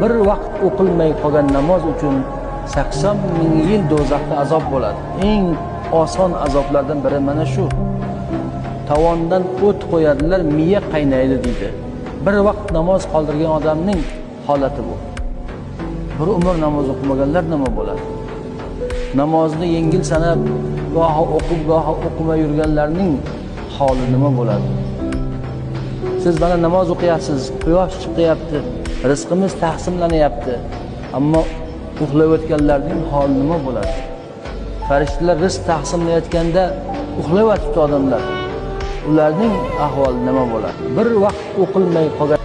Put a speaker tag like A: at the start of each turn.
A: Bir vaqt o'qilmay qolgan namoz uchun 80 ming yil do'zaxda azob bo'ladi. Eng oson azoblardan biri mana shu. Tovondan o't qo'yadilar, miya qaynaydi deydi. Bir vaqt namoz qoldirgan odamning holati bu. Bir umr namoz o'qimaganlar nima bo'ladi? Namozni yengil sanab, goho o'qib, goho o'qimay yurganlarning holi nima bo'ladi? Siz mana namoz o'qiyapsiz, quyosh chiqyapti, rizqimiz taqsimlanyapti, ammo uxlayotganlarning holi nima bo'ladi? Farishtalar rizq taqsimlayotganda uxlayotibdi odamlar. Ularning ahvoli nima bo'ladi? Bir vaqt o'qilmay qolgan